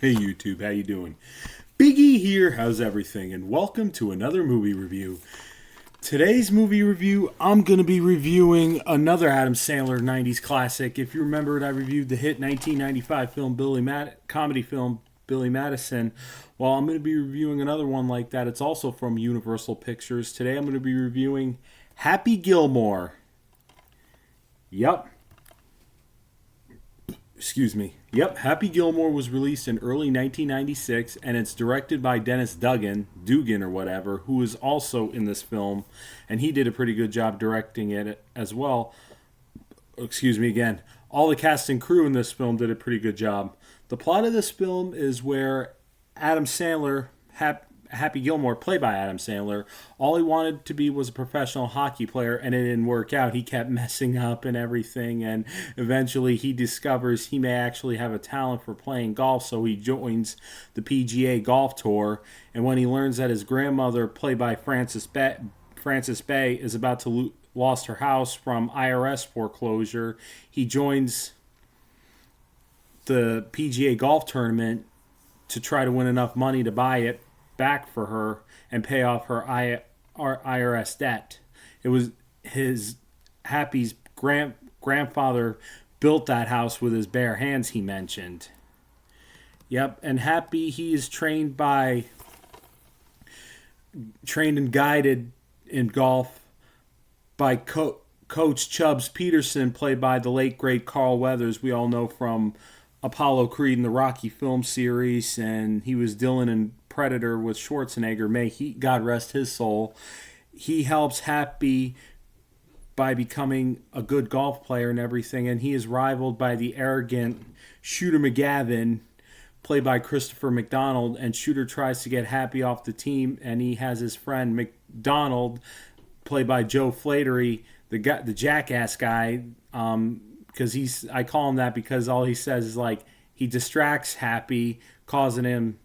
Hey YouTube, how you doing? Biggie here, how's everything? And welcome to another movie review. Today's movie review, I'm going to be reviewing another Adam Sandler 90s classic. If you remember it, I reviewed the hit 1995 comedy film Billy Madison. Well, I'm going to be reviewing another one like that. It's also from Universal Pictures. Today I'm going to be reviewing Happy Gilmore. Yep. Excuse me. Yep, Happy Gilmore was released in early 1996, and it's directed by Dennis Dugan or whatever, who is also in this film, and he did a pretty good job directing it as well. Excuse me again. All the cast and crew in this film did a pretty good job. The plot of this film is where Adam Sandler, Happy Gilmore, played by Adam Sandler, all he wanted to be was a professional hockey player, and it didn't work out. He kept messing up and everything, and eventually he discovers he may actually have a talent for playing golf, so he joins the PGA Golf Tour. And when he learns that his grandmother, played by Frances Bay, is about to lost her house from IRS foreclosure, he joins the PGA golf tournament to try to win enough money to buy it back for her and pay off her IRS debt. It was his Happy's grandfather built that house with his bare hands, he mentioned. Yep, and Happy, he is trained and guided in golf by Coach Chubbs Peterson, played by the late great Carl Weathers. We all know from Apollo Creed in the Rocky film series, and he was Dylan in Predator with Schwarzenegger. May he, God rest his soul. He helps Happy by becoming a good golf player and everything, and he is rivaled by the arrogant Shooter McGavin, played by Christopher McDonald, and Shooter tries to get Happy off the team, and he has his friend McDonald, played by Joe Flaherty, the jackass guy, because I call him that because all he says is like he distracts Happy, causing him,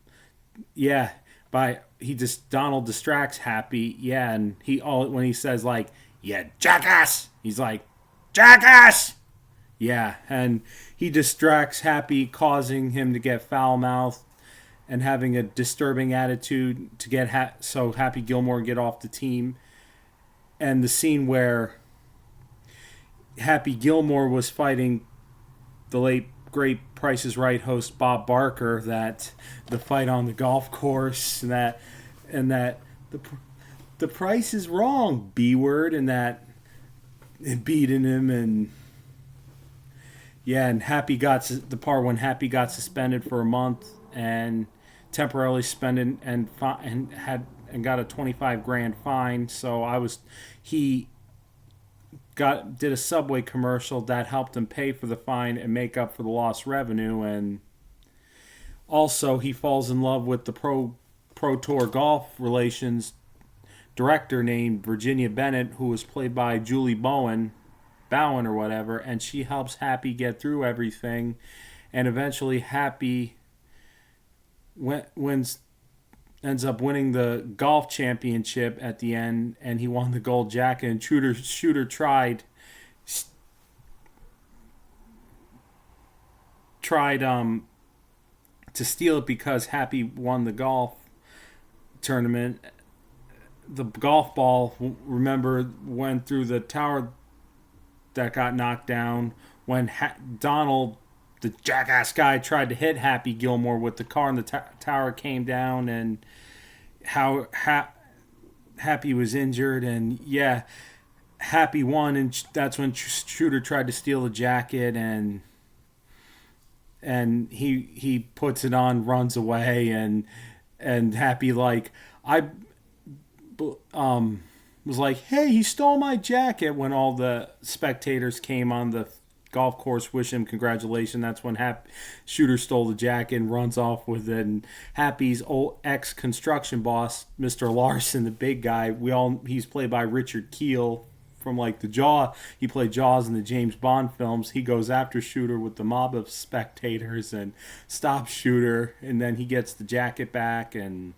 Donald distracts Happy, and when he says like, yeah, jackass, he's like, jackass, yeah, and he distracts Happy, causing him to get foul mouthed and having a disturbing attitude to get so Happy Gilmore get off the team. And the scene where Happy Gilmore was fighting the late great Price is Right host Bob Barker, that the fight on the golf course, and that the price is wrong, B word, and that it beating him, and Happy got the part when Happy got suspended for a month and temporarily suspended and got a 25 grand fine. So he did a Subway commercial that helped him pay for the fine and make up for the lost revenue. And also he falls in love with the Pro Tour golf relations director named Virginia Bennett, who was played by Julie Bowen or whatever, and she helps Happy get through everything. And eventually Happy ends up winning the golf championship at the end, and he won the gold jacket. And Shooter tried to steal it because Happy won the golf tournament. The golf ball, remember, went through the tower that got knocked down when Donald, the jackass guy, tried to hit Happy Gilmore with the car, and the tower came down, and how Happy was injured, and Happy won, and that's when Shooter tried to steal the jacket, and he puts it on, runs away, and Happy was like, hey, he stole my jacket, when all the spectators came on the golf course, wish him congratulations. That's when Shooter stole the jacket and runs off with it. And Happy's old ex-construction boss, Mr. Larson, the big guy, he's played by Richard Kiel from he played Jaws in the James Bond films. He goes after Shooter with the mob of spectators and stops Shooter, and then he gets the jacket back, and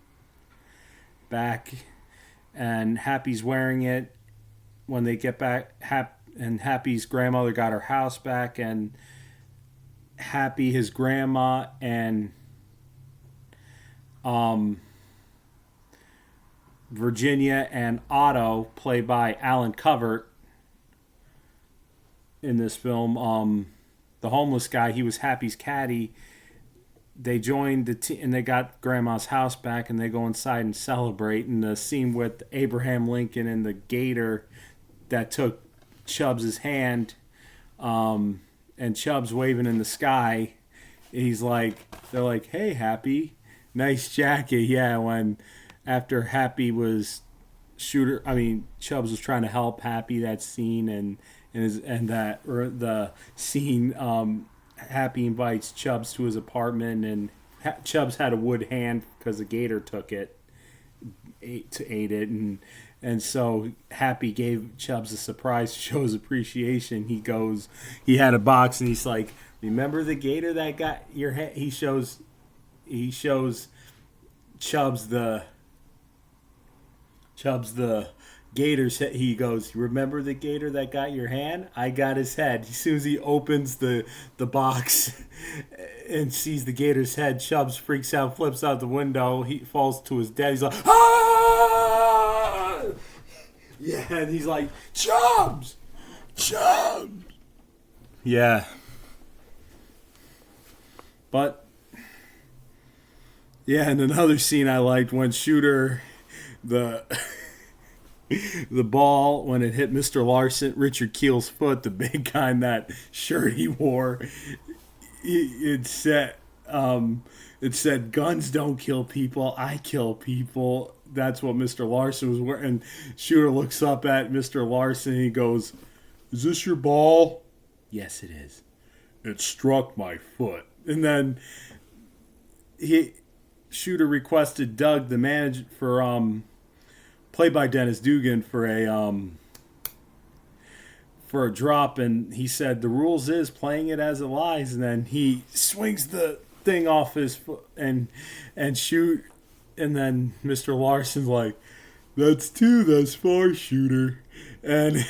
Happy's wearing it when they get back. And Happy's grandmother got her house back, and Happy, his grandma, and Virginia and Otto, played by Alan Covert, in this film. The homeless guy, he was Happy's caddy. They joined the team and they got Grandma's house back, and they go inside and celebrate. And the scene with Abraham Lincoln and the gator that took Chubbs' hand, and Chubbs waving in the sky. He's like, they're like, "Hey, Happy, nice jacket." Yeah, when after Happy was Chubbs was trying to help Happy, that scene, and the scene. Happy invites Chubbs to his apartment, and Chubbs had a wood hand because the gator took it, ate it, and so Happy gave Chubbs a surprise to show his appreciation. He had a box, and he's like, "Remember the gator that got your hand?" He shows Chubbs the gator's head. He goes, "Remember the gator that got your hand? I got his head." As soon as he opens the box and sees the gator's head, Chubbs freaks out, flips out the window. He falls to his death. He's like, "Ah!" Yeah, and he's like, "Chubbs! Chubbs!" Yeah. But, yeah, and another scene I liked when Shooter, the ball, when it hit Mr. Larson, Richard Kiel's foot, the big guy in that shirt he wore, it said, "Guns don't kill people, I kill people." That's what Mr. Larson was wearing. And Shooter looks up at Mr. Larson and he goes, "Is this your ball?" "Yes, it is." "It struck my foot." And then Shooter requested Doug, the manager, played by Dennis Dugan, for a drop, and he said the rules is playing it as it lies, and then he swings the thing off his foot and shoot, and then Mr. Larson's like, "That's two, that's four, Shooter," and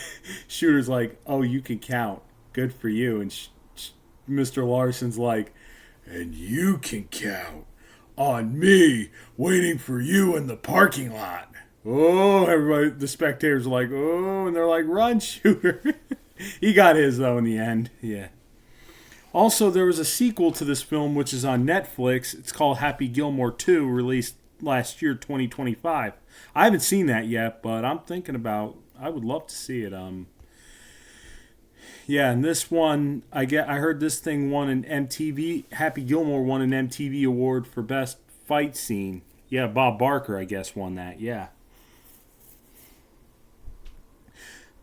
Shooter's like, "Oh, you can count, good for you," and Mr. Larson's like, "And you can count on me waiting for you in the parking lot." Oh, everybody, the spectators are like, "Oh," and they're like, "Run, Shooter." He got his, though, in the end. Yeah. Also, there was a sequel to this film, which is on Netflix. It's called Happy Gilmore 2, released last year, 2025. I haven't seen that yet, but I'm thinking I would love to see it. Yeah, and this one, I heard this thing won an MTV, Happy Gilmore won an MTV award for Best Fight Scene. Yeah, Bob Barker, I guess, won that. Yeah.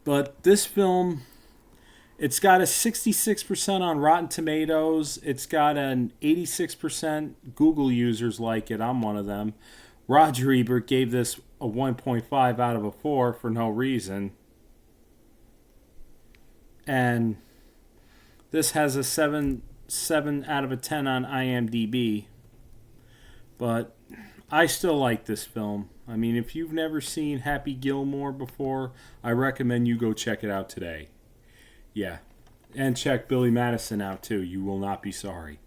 But this film, it's got a 66% on Rotten Tomatoes. It's got an 86% Google users like it. I'm one of them. Roger Ebert gave this a 1.5 out of a 4 for no reason. And this has a 7 out of a 10 on IMDb. But I still like this film. I mean, if you've never seen Happy Gilmore before, I recommend you go check it out today. Yeah. And check Billy Madison out, too. You will not be sorry.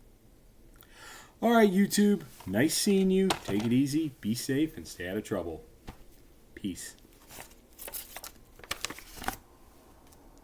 All right, YouTube. Nice seeing you. Take it easy. Be safe and stay out of trouble. Peace.